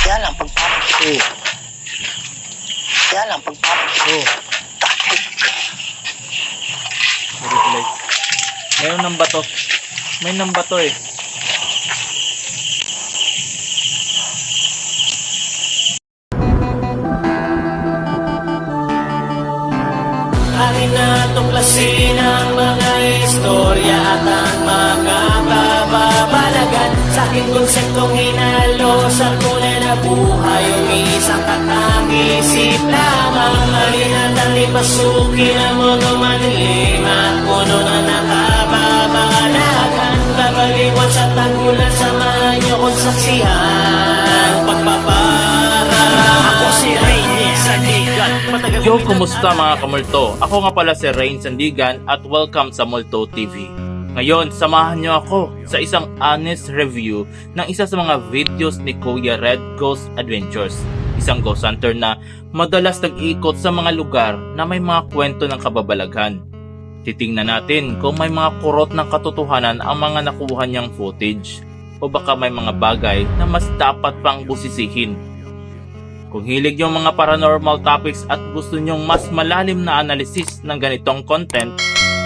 Kaya lang pag Oh. Kaya lang pag Oh. taktik. Reply. Mayroon ng bato. May ng bato eh. Akin na tuklasin ang mga istorya at ang mga kababalagan. Sa aking konseptong hinalo sa tunay na buhay, umisang katang-isip lamang. Halina't alipasukin ang mundo madilim at puno na nakababalagan. Babaliwan sa tanggulan, samahan niyo kong saksihan pagpapara. Ako si Rainy Sandigan. Yo, kumusta mga kamulto? Ako nga pala si Rain Sandigan at welcome sa Multo TV. Ngayon, samahan niyo ako sa isang honest review ng isa sa mga videos ni Kuya Red Ghost Adventures. Isang ghost hunter na madalas nag-iikot sa mga lugar na may mga kwento ng kababalaghan. Titingnan natin kung may mga kurot ng katotohanan ang mga nakuha niyang footage o baka may mga bagay na mas dapat pang busisihin. Kung hilig yung mga paranormal topics at gusto nyong mas malalim na analysis ng ganitong content,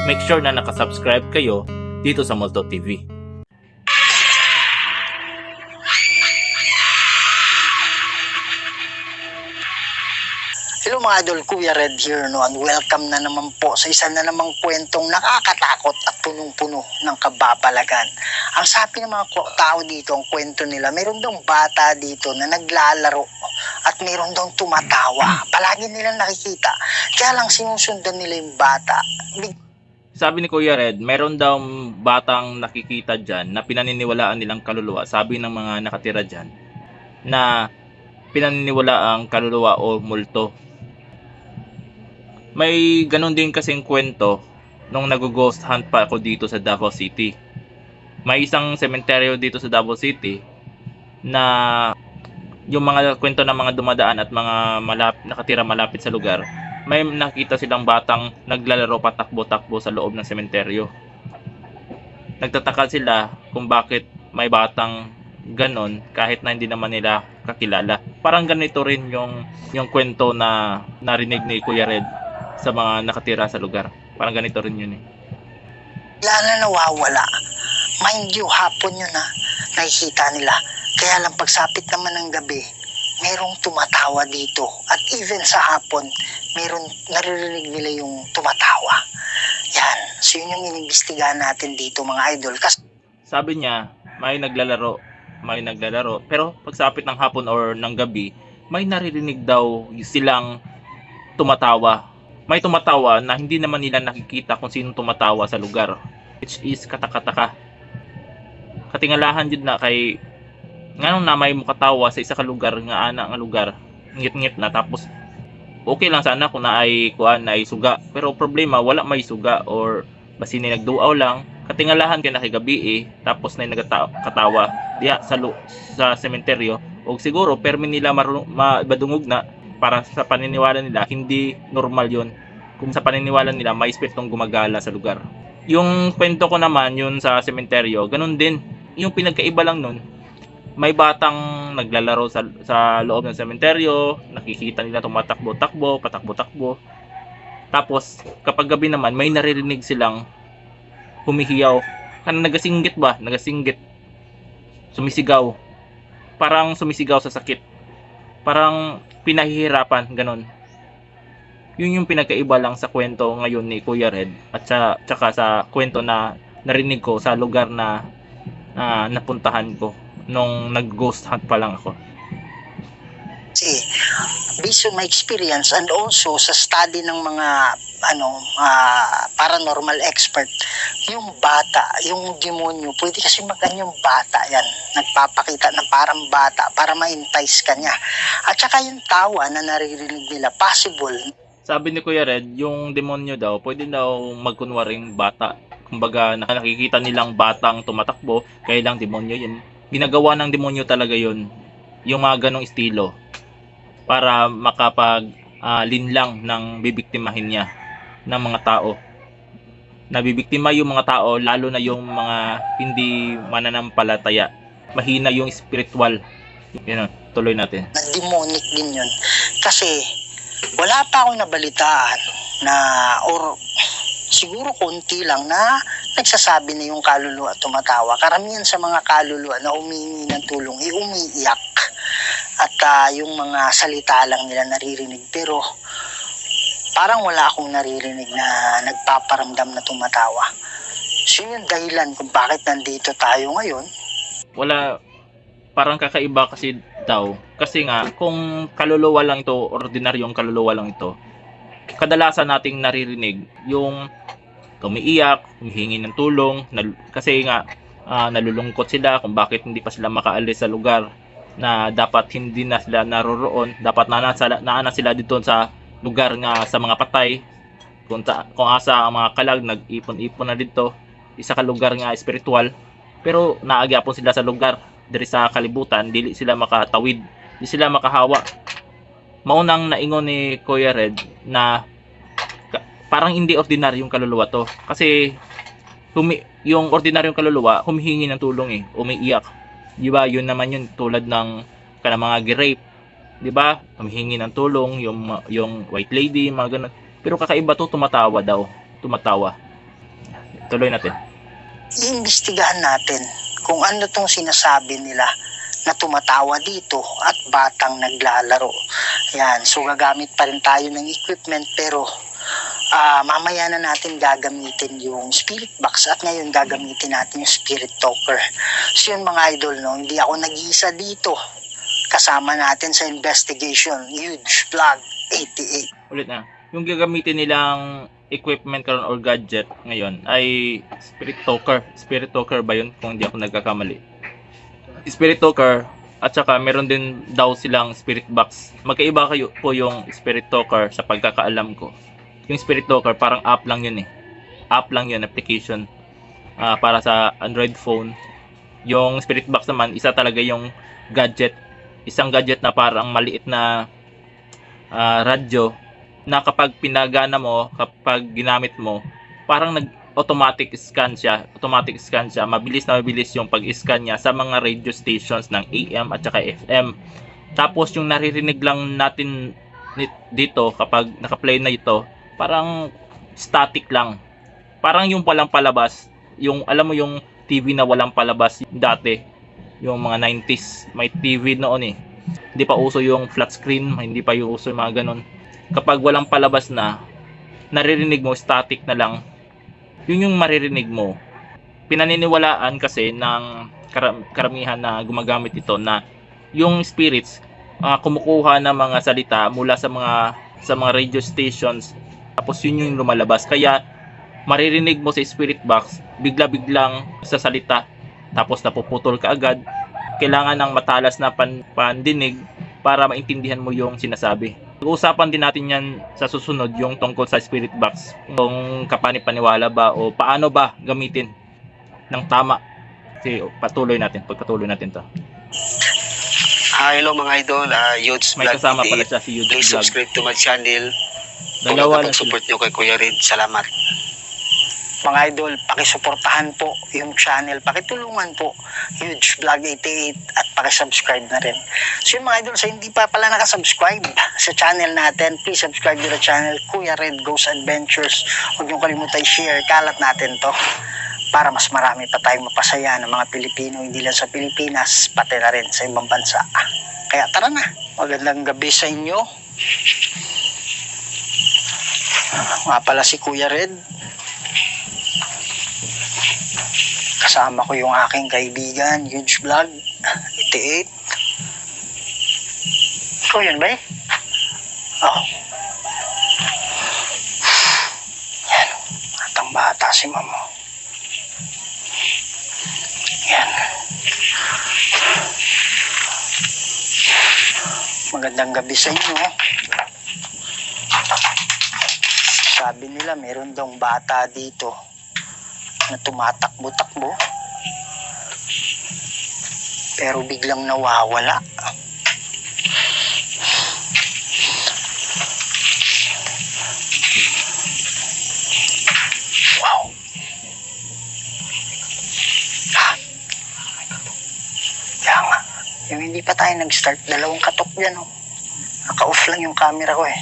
make sure na nakasubscribe kayo dito sa Multo TV. Hello mga idol, Kuya Red here, no? And welcome na naman po sa isa na namang kwentong nakakatakot at punong-puno ng kababalagan. Ang sabi ng mga tao dito, ang kwento nila, mayroon daw bata dito na naglalaro at mayroon daw tumatawa. Palagi nilang nakikita, kaya lang sinusundan nila yung bata. Sabi ni Kuya Red, meron daw batang nakikita dyan na pinaniniwalaan nilang kaluluwa. Sabi ng mga nakatira dyan na pinaniniwalaang kaluluwa o multo. May ganun din kasing kwento nung nag-ghost hunt pa ako dito sa Davao City. May isang sementeryo dito sa Davao City na yung mga kwento ng mga dumadaan at mga nakatira malapit sa lugar, may nakita silang batang naglalaro patakbo-takbo sa loob ng sementeryo. Nagtataka sila kung bakit may batang ganon kahit na hindi naman nila kakilala. Parang ganito rin yung kwento na narinig ni Kuya Red sa mga nakatira sa lugar. Parang ganito rin yun eh. Wala na nawawala. Mind you, hapon yun na nakikita nila. Kaya lang pagsapit naman ng gabi, mayroong tumatawa dito. At even sa hapon, mayroong naririnig nila yung tumatawa. Yan. So yun yung inimbestigahan natin dito mga idol. Kasi Sabi niya, may naglalaro. Pero pagsapit ng hapon or ng gabi, may naririnig daw silang tumatawa. May tumatawa na hindi naman nila nakikita kung sino tumatawa sa lugar. Which is katakataka. Katingalahan jud na kay nganong na may mukatawa sa isa ka lugar nga ana nga lugar. Ngit-ngit na tapos okay lang sana kung naay kuan na suga. Pero problema wala may suga or basin ni nagduaw lang. Katingalahan kay nakigabi tapos na nagkatawa diha sa sementeryo o siguro permi nila madungog na. Para sa paniniwala nila, hindi normal yon. Kung sa paniniwala nila, may espiritong gumagala sa lugar. Yung kwento ko naman, yun sa sementeryo, ganun din. Yung pinagkaiba lang nun, may batang naglalaro sa loob ng sementeryo, nakikita nila tumatakbo-takbo, patakbo-takbo. Tapos, kapag gabi naman, may naririnig silang humihiyaw. Nagasinggit ba? Nagasinggit. Sumisigaw. Parang sumisigaw sa sakit. Parang pinahihirapan, ganun. Yun yung pinagkaiba lang sa kwento ngayon ni Kuya Red at tsaka sa kwento na narinig ko sa lugar na napuntahan ko nung nag-ghost hunt pa lang ako. based on my experience and also sa study ng mga paranormal expert, yung bata, yung demonyo, pwede kasi yung bata yan, nagpapakita na parang bata para ma-entice ka niya. At saka yung tawa na naririnig nila, possible. Sabi ni Kuya Red, yung demonyo daw, pwede daw magkunwaring bata. Kumbaga, nakikita nilang batang tumatakbo, kaya lang demonyo yun. Ginagawa ng demonyo talaga yun, yung mga ganong estilo, para makapag-linlang ng bibiktimahin niya ng mga tao. Nabibiktima yung mga tao, lalo na yung mga hindi mananampalataya. Mahina yung spiritual. Yun, tuloy natin. na demonic din yun. Kasi wala pa akong nabalitaan na or siguro konti lang na nagsasabi na yung kaluluwa tumatawa. Karamihan sa mga kaluluwa na humingi ng tulong umiiyak at yung mga salita lang nila naririnig, pero parang wala akong naririnig na nagpaparamdam na tumatawa. So yun yung dahilan kung bakit nandito tayo ngayon. Wala, parang kakaiba kasi daw. Kasi nga, kung kaluluwa lang ito, ordinaryong kaluluwa lang ito, kadalasan nating naririnig yung umiiyak, humihingi ng tulong, kasi nga nalulungkot sila kung bakit hindi pa sila makaalis sa lugar na dapat hindi na sila naroroon, dapat naana sila dito sa lugar nga sa mga patay, kung asa ang mga kalag nag-ipon-ipon na dito isa ka lugar nga espiritual, pero naagyapon sila sa lugar diri sa kalibutan, dili sila makatawid, di sila makahawa. Maunang naingon ni Kuya Red na parang hindi ordinaryong kaluluwa to, kasi yung ordinaryong kaluluwa humihingi ng tulong umiiyak, di ba? Yun naman yun, tulad ng mga gi-rape, di ba? Humihingi ng tulong yung white lady, mga ganun. Pero kakaiba to, tumatawa daw, tumatawa. Tuloy natin. Iimbestigahan natin kung ano tong sinasabi nila na tumatawa dito at batang naglalaro. Yan, so gagamit pa rin tayo ng equipment, pero mamaya na natin gagamitin yung spirit box at ngayon gagamitin natin yung spirit talker. So yun mga idol, no, hindi ako nag-iisa dito. Kasama natin sa investigation, Huge Vlog 88. Ulit na. Yung gagamitin nilang equipment karon or gadget ngayon ay spirit talker. Spirit talker ba yun? Kung hindi ako nagkakamali. Spirit talker at saka meron din daw silang spirit box. Magkaiba kayo po yung spirit talker sa pagkakaalam ko. Yung spirit talker parang app lang yun App lang yun, application para sa Android phone. Yung spirit box naman, isa talaga yung gadget. Isang gadget na parang maliit na radyo na kapag pinagana mo, kapag ginamit mo, parang automatic scan siya, mabilis na mabilis yung pag-scan niya sa mga radio stations ng AM at saka FM. Tapos yung naririnig lang natin dito kapag naka-play na ito, parang static lang. Parang yung walang palabas, yung alam mo yung TV na walang palabas dati, yung mga 90s, may TV noon Hindi pa uso yung flat screen, hindi pa yung uso yung mga ganun. Kapag walang palabas na, naririnig mo, static na lang. Yun yung maririnig mo. Pinaniniwalaan kasi ng karamihan na gumagamit ito na yung spirits kumukuha ng mga salita mula sa mga radio stations, tapos yun yung lumalabas. Kaya maririnig mo sa spirit box, bigla-biglang sa salita, tapos napuputol ka agad. Kailangan ng matalas na pandinig para maintindihan mo yung sinasabi. Pag-uusapan din natin yan sa susunod, yung tungkol sa spirit box, kung kapanipaniwala ba o paano ba gamitin ng tama. Kasi pagpatuloy natin to. Hello mga idol, Yods May Vlog kasama TV. pala siya si YouTube Please Vlog. subscribe to my channel. Kung Dalawa na sila. support nyo kay Kuya Red, salamat. Mga idol, pakisuportahan po yung channel, pakitulungan po Huge Vlog 88 at pakisubscribe na rin. So yung mga idol, sa hindi pa pala nakasubscribe sa channel natin, please subscribe to the channel Kuya Red Goes Adventures. Huwag niyong kalimutan share, kalat natin to para mas marami pa tayong mapasaya ng mga Pilipino, hindi lang sa Pilipinas, pati na rin sa ibang bansa. Kaya tara na, magandang gabi sa inyo. Nga pala si Kuya Red. Kasama ko yung aking kaibigan, Huge Vlog 88. Ikaw yun ba Oo. Yan. Atang bata si mama. Yan. Magandang gabi sa inyo. Sabi nila meron daw bata dito na tumatakbo-takbo pero biglang nawawala. Wow. Kaya nga, Yung hindi pa tayo nag-start, dalawang katok yan, oh. Naka-off lang yung camera ko, eh.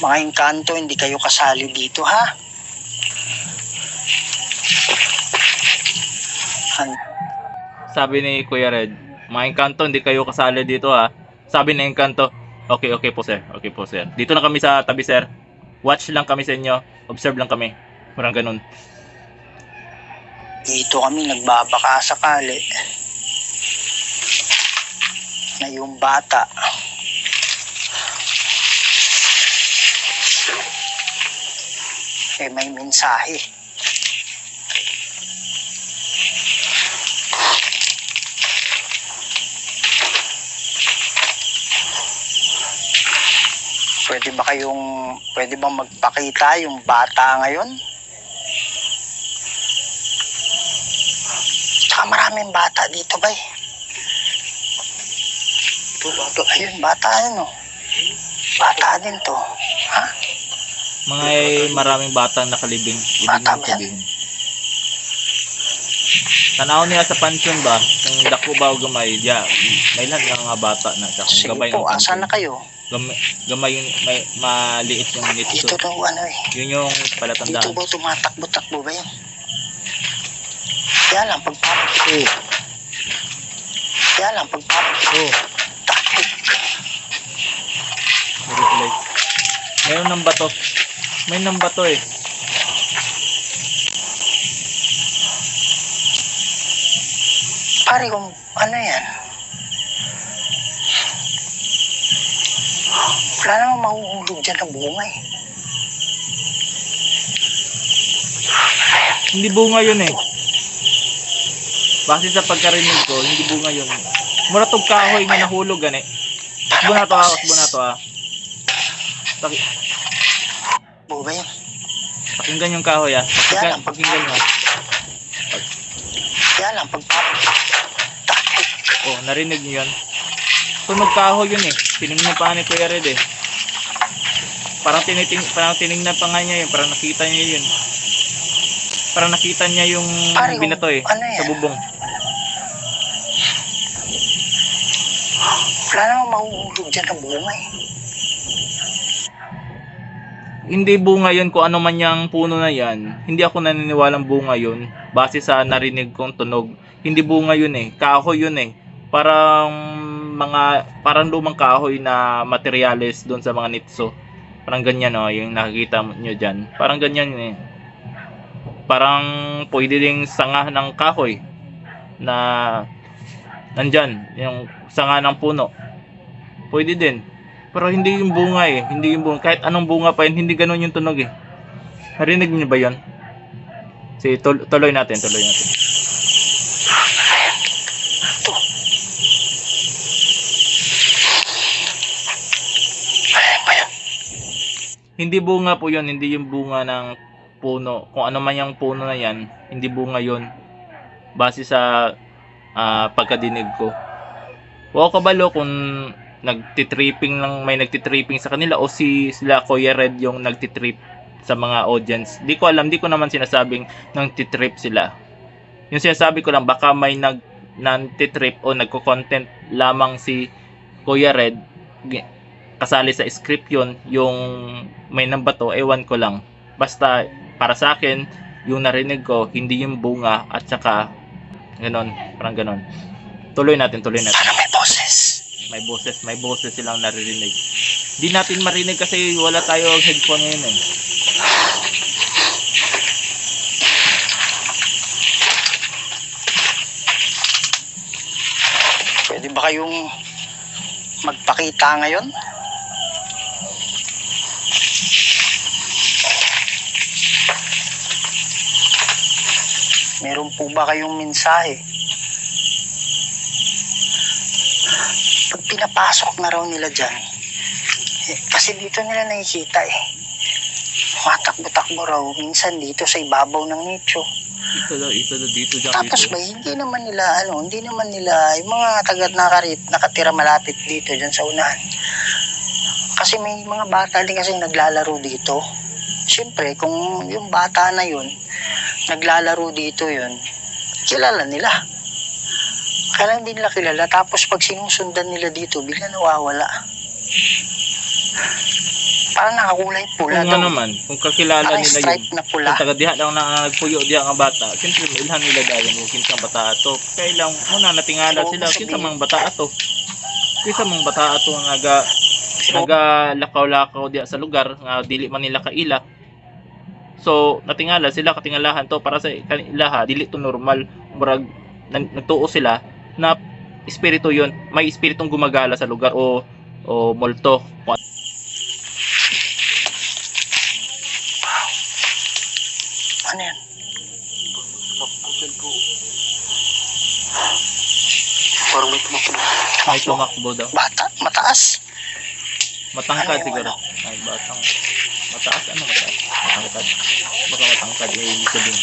Mga Engkanto, hindi kayo kasali dito, ha? Sabi ni Kuya Red, mga Engkanto, hindi kayo kasali dito ha. Sabi ni Engkanto, okay po sir, okay po sir. Dito na kami sa tabi sir. Watch lang kami sa inyo, observe lang kami. Parang ganun. Dito kami nagbabaka sakali na yung bata may mensahe. Pwede bang magpakita yung bata ngayon? Tsaka maraming bata dito, bay. Ayun, bata yun, oh. Bata din to. Ha? Maraming batang nakalibing. Ibig Bata nang ba yan? sabihin. Tanaw niya sa pansyon ba? Kung dako ba o gamay, may lang nga bata na. Kung Sige gamay po, ng asan pansyon. na kayo? Gamay yung maliit yung nito. Dito daw, ano eh. Yun yung Dito palatandaan. ba tumatakbo-takbo ba yun? Kaya lang, Oh, taktik. replay. Ngayon ng bato. May nang bato eh. Pare, kung ano yan? Wala namang mahuhulog dyan na bunga eh. Hindi bunga yun eh. Base sa pagkarinig ko, hindi bunga yun. Mura tong kahoy nga nahulog gani. Takbo na to ha. Buo ba yun? Pakinggan yung kahoy ha. Pakinggan mo. Kaya lang, taktik. Oh, narinig niyo yun. Tunog kahoy yun eh. Tinignan pa ni Kuya Red eh. Parang tinignan pa nga niya yun. Parang nakita niya yun. Parang nakita niya yung Pare, binato eh. ano yan? Sa bubong. Wala namang mahuhulog dyan na bunga eh. Hindi bunga yun kung ano man yung puno na yan. Hindi ako naniniwalang bunga yun. Base sa narinig kong tunog. Hindi bunga yun eh. Kahoy yun eh. Parang lumang kahoy na materyales doon sa mga nitso. Parang ganyan oh, yung nakikita nyo dyan. Parang ganyan eh. Parang pwede ding sanga ng kahoy na nandyan, yung sanga ng puno. Pwede din. Pero hindi yung bunga eh. Hindi yung bunga. Kahit anong bunga pa yun, hindi ganun yung tunog eh. Narinig niyo ba yun? Sige, tuloy natin. Ito. Ano ba yun? Hindi bunga po yun. Hindi yung bunga ng puno. Kung ano man yung puno na yan, hindi bunga yun. Base sa pagkadinig ko. O kabalo kung may nagtitripping sa kanila o sila Kuya Red yung nagtitrip sa mga audience. Di ko alam, di ko naman sinasabing nagtitrip sila. Yung sinasabi ko lang, baka may nagtitrip o nagko-content lamang si Kuya Red, kasali sa script yun, yung may nambato, ewan ko lang. Basta para sa akin, yung narinig ko, hindi yung bunga at saka ganon, parang ganon. Tuloy natin. Sana may boses. May boses silang naririnig. Di natin marinig kasi wala tayong headphone ngayon eh. Pwede ba kayong magpakita ngayon? Meron po ba kayong mensahe? Pag pinapasok na raw nila dyan, kasi dito nila nakikita eh. Matakbo-takbo raw, minsan dito sa ibabaw ng nicho. Dito Tapos ba, hindi naman nila, yung mga nakatira malapit dito dyan sa unahan. Kasi may mga bata din kasi naglalaro dito. Siyempre, kung yung bata na yun, naglalaro dito yun, kilala nila. Kaya hindi nila kilala. Tapos pag sinusundan nila dito, bigla nawawala. Parang nakakulay pula Kung nga daw. naman, kung kakilala Parang nila stripe yun, na pula. kung taga diha lang na nagpuyo diha nga bata, siyempre mailhan nila dahil yung kinsang bata ato. Kaya lang, muna natingala So, sila, sabihin- kinsa mang bata ato. Kinsa mang bata ato naga lakaw-lakaw diha sa lugar nga dili man nila kaila. So, natingala sila, katingalahan to para sa kanila ha, dili to normal. Murag nagtuo sila na espiritu yon, may espiritong gumagala sa lugar o multo. Ano yan? Parang may tumakbo. May tumakbo daw. Bata? Mataas? Matangkad Ano yung siguro. ano? Ay, batang. Mataas, ano mataas? Matangkad. Baka matangkad, eh, ibig sabihin.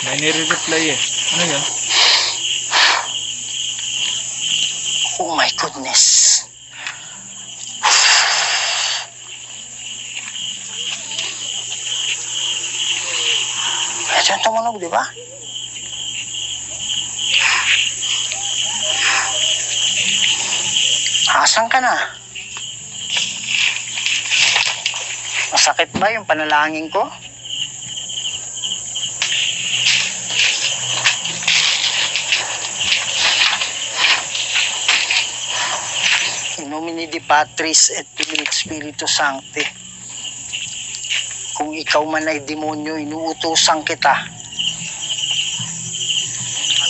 May nire-reply eh. Ano yun? Oh my goodness. Ito yung tumunog, di ba? Asan ka na? Masakit ba yung panalangin ko? In nomine Dei Patris et Filii et Spiritus Sancti. Kung ikaw man ay demonyo, inuutusan kita.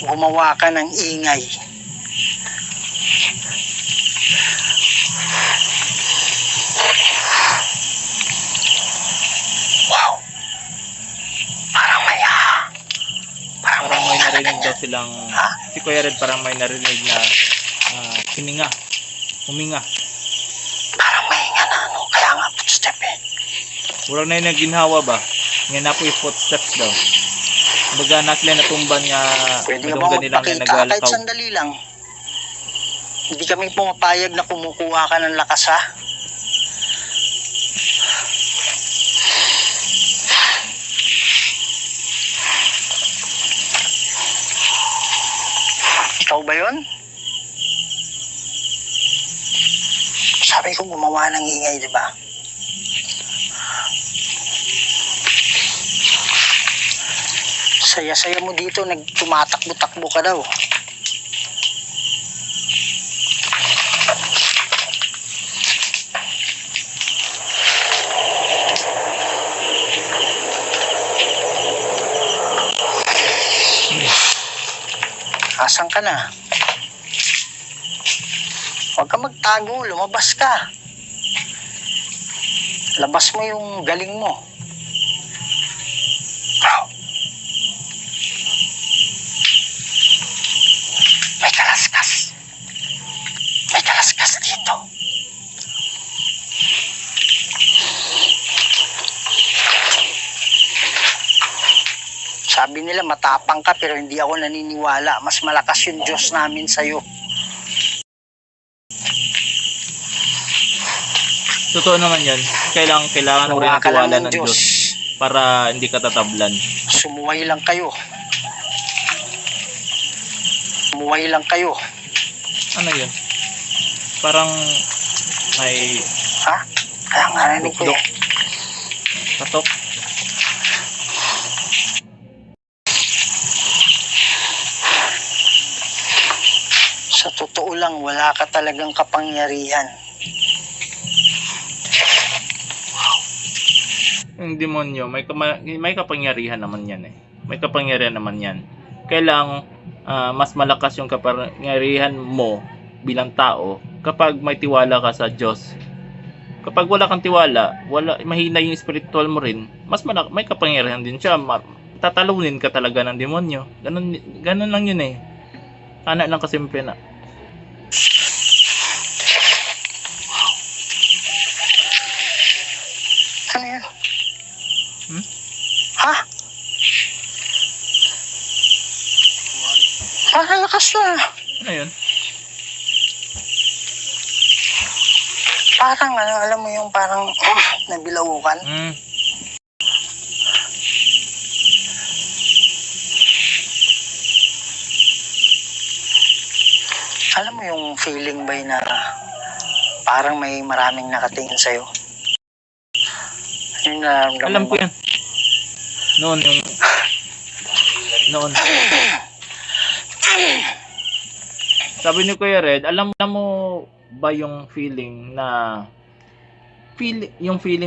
Gumawa ka ng ingay. Wow. Parang may Parang may narinig daw silang, Ha? si Kuya Red parang may narinig na hininga, huminga. Parang may nga na ano. Kaya nga footstep eh. Murag na yung naginhawa ba? Nga na po yung footsteps daw. Baga na sila natumban nga Pwede ka ba madunggan nilang magpakita kahit nagalakaw. sandali lang? Hindi kami pumapayag na kumukuha ka ng lakas ha. Ikaw ba yun? Sabi ko gumawa ng ingay, di ba? Saya-saya mo dito, nagtumatakbo-takbo ka daw. Asan ka na? Huwag ka magtago, lumabas ka. Labas mo yung galing mo. May kalaskas. May kalaskas dito. Sabi nila matapang ka pero hindi ako naniniwala. Mas malakas yung Diyos namin sa'yo. Totoo naman yan. Kailangan mo rin Nawa ang ka lang tiwala ng ng Diyos. Diyos para hindi ka tatablan. Sumuway lang kayo. Sumuway lang kayo. Ano yun? Parang may Ha? Kaya nga narinig ko dukdok. eh. Patok. Sa totoo lang, wala ka talagang kapangyarihan. Yung demonyo, may kapangyarihan naman yan eh. May kapangyarihan naman yan. Kailang mas malakas yung kapangyarihan mo bilang tao kapag may tiwala ka sa Diyos. Kapag wala kang tiwala, mahina yung spiritual mo rin, may kapangyarihan din siya. Tatalunin ka talaga ng demonyo. Ganun lang yun eh. Ana lang kasimple na. Ano yan? Hmm? Ha? Parang lakas na. Ano yun? Parang ano, alam mo yung parang nabilaukan. Alam mo yung feeling ba na parang may maraming nakatingin sa'yo? Yung nararamdaman Alam ko mo? yan. Noon. Sabi ni Kuya Red, alam mo ba yung feeling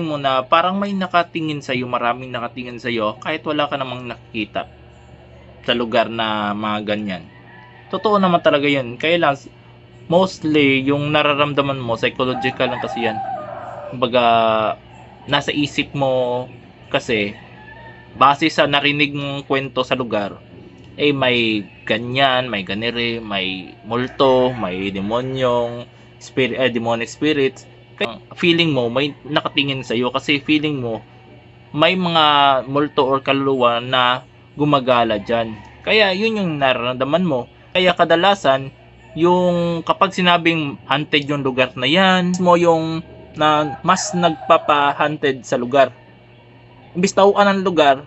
mo na parang may nakatingin sa iyo, maraming nakatingin sa iyo kahit wala ka namang nakikita sa lugar na mga ganyan. Totoo naman talaga 'yun. Kaya lang mostly yung nararamdaman mo psychological lang kasi 'yan. Kumbaga nasa isip mo kasi base sa narinig mong kwento sa lugar, may ganyan, may ganire, may multo, may demonyong demonic spirits. Kaya feeling mo may nakatingin sa iyo kasi feeling mo may mga multo or kaluluwa na gumagala dyan. Kaya yun yung nararamdaman mo. Kaya kadalasan yung kapag sinabing haunted yung lugar na yan, mo yung na mas nagpapa-haunted sa lugar. Imbis tawuan ng lugar,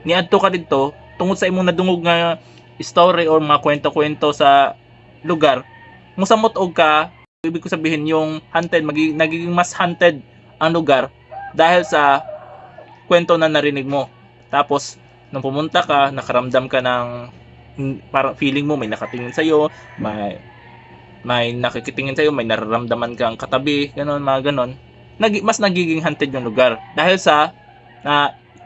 niadto ka dito tungod sa imong nadungog nga story or mga kwento-kwento sa lugar, musamot og ka, ibig ko sabihin yung haunted, nagiging mas haunted ang lugar dahil sa kwento na narinig mo. Tapos, nung pumunta ka, nakaramdam ka ng parang feeling mo may nakatingin sa'yo, may nakikitingin sa'yo, may nararamdaman kang katabi, ganon, mga ganon. Mas nagiging haunted yung lugar dahil sa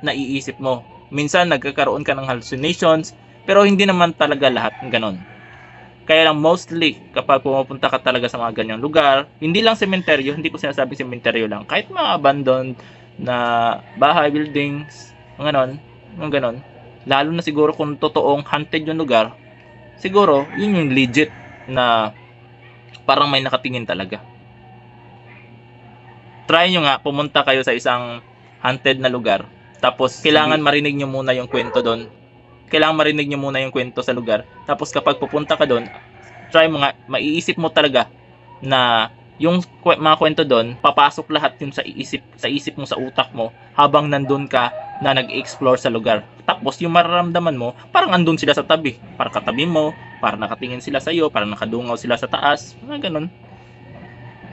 naiisip mo. Minsan nagkakaroon ka ng hallucinations, pero hindi naman talaga lahat ng ganon. Kaya lang mostly kapag pumupunta ka talaga sa mga ganyang lugar, hindi lang sementeryo, hindi ko sinasabing sementeryo lang, kahit mga abandoned na bahay, buildings, mga ganon. Lalo na siguro kung totoong haunted yung lugar, siguro yun yung legit na parang may nakatingin talaga. Try nyo nga, pumunta kayo sa isang haunted na lugar, tapos kailangan marinig nyo muna yung kwento doon. Kailangan marinig nyo muna yung kwento sa lugar. Tapos kapag pupunta ka doon, try mo nga, maiisip mo talaga na yung mga kwento doon, papasok lahat yun sa isip mo, sa utak mo, habang nandun ka na nag-explore sa lugar. Tapos yung mararamdaman mo, parang andun sila sa tabi. Parang katabi mo, parang nakatingin sila sa iyo, parang nakadungaw sila sa taas. Mga ganun.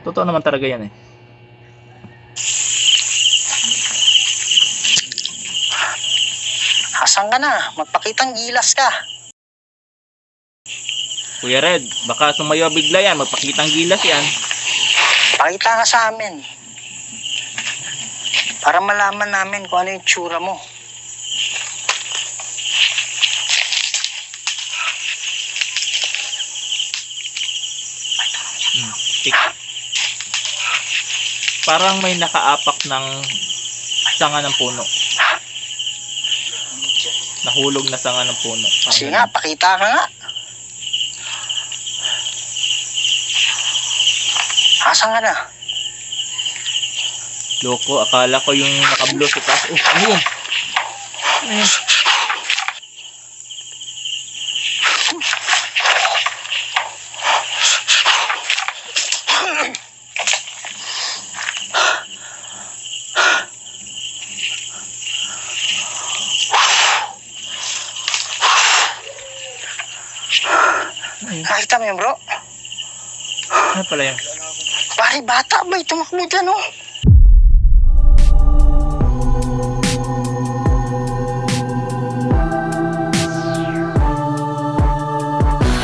Totoo naman talaga yan eh. Asan ka na? Magpakitang gilas ka. Kuya Red, baka sumayo bigla yan, magpakitang gilas yan. Pakita ka sa amin. Para malaman namin kung ano yung tsura mo. Parang may nakaapak ng sanga ng puno. Nahulog na sanga ng puno. Sige nga, pakita ka nga. Asan ka na? Loko, akala ko yung nakablo sa taas. Ano yun? Ano yun? Nakita mo yun, bro? Ano pala yun? Pare, bata ba? Tumakbo dyan, oh.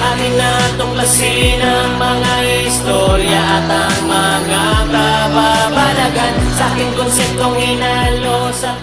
Akin na tuklasin ang mga istorya at ang mga kababalagan sa aking konseptong hinalo sa